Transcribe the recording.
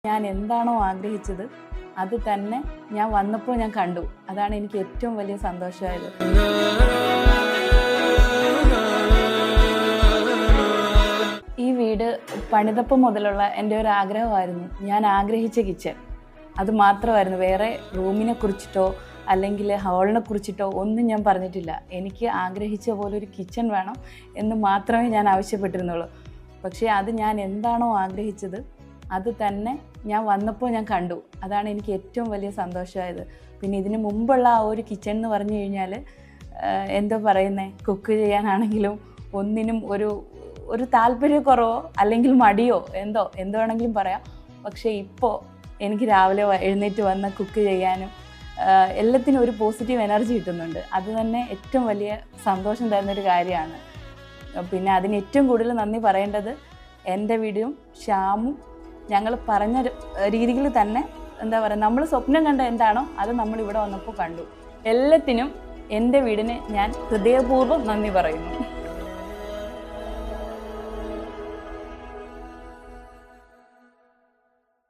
ഞാൻ എന്താണോ ആഗ്രഹിച്ചത് അത് തന്നെ ഞാൻ വന്നപ്പോൾ ഞാൻ കണ്ടു. അതാണ് എനിക്ക് ഏറ്റവും വലിയ സന്തോഷമായത്. ഈ വീട് പണിതപ്പോൾ മുതലുള്ള എൻ്റെ ഒരു ആഗ്രഹമായിരുന്നു. ഞാൻ ആഗ്രഹിച്ച കിച്ചൺ അത് മാത്രമായിരുന്നു. വേറെ റൂമിനെ കുറിച്ചിട്ടോ അല്ലെങ്കിൽ ഹാളിനെ കുറിച്ചിട്ടോ ഒന്നും ഞാൻ പറഞ്ഞിട്ടില്ല. എനിക്ക് ആഗ്രഹിച്ച പോലെ ഒരു കിച്ചൺ വേണം എന്ന് മാത്രമേ ഞാൻ ആവശ്യപ്പെട്ടിരുന്നുള്ളൂ. പക്ഷേ അത് ഞാൻ എന്താണോ ആഗ്രഹിച്ചത് അത് തന്നെ ഞാൻ വന്നപ്പോൾ ഞാൻ കണ്ടു. അതാണ് എനിക്ക് ഏറ്റവും വലിയ സന്തോഷമായത്. പിന്നെ ഇതിന് മുമ്പുള്ള ആ ഒരു കിച്ചൺ എന്ന് പറഞ്ഞു കഴിഞ്ഞാൽ എന്തോ പറയുന്നത്, കുക്ക് ചെയ്യാനാണെങ്കിലും ഒന്നിനും ഒരു താല്പര്യക്കുറവോ അല്ലെങ്കിൽ മടിയോ എന്ത് വേണമെങ്കിലും പറയാം. പക്ഷേ ഇപ്പോൾ എനിക്ക് രാവിലെ എഴുന്നേറ്റ് വന്ന് കുക്ക് ചെയ്യാനും എല്ലാത്തിനും ഒരു പോസിറ്റീവ് എനർജി കിട്ടുന്നുണ്ട്. അത് തന്നെ ഏറ്റവും വലിയ സന്തോഷം തരുന്നൊരു കാര്യമാണ്. പിന്നെ അതിന് ഏറ്റവും കൂടുതൽ നന്ദി പറയേണ്ടത് എൻ്റെ വീടും ശ്യാമും. ഞങ്ങൾ പറഞ്ഞ രീതിയിൽ തന്നെ എന്താ പറയുക, നമ്മൾ സ്വപ്നം കണ്ട എന്താണോ അത് നമ്മൾ ഇവിടെ വന്നപ്പോൾ കണ്ടു. എല്ലാത്തിനും എൻ്റെ വീടിന് ഞാൻ ഹൃദയപൂർവ്വം നന്ദി പറയുന്നു.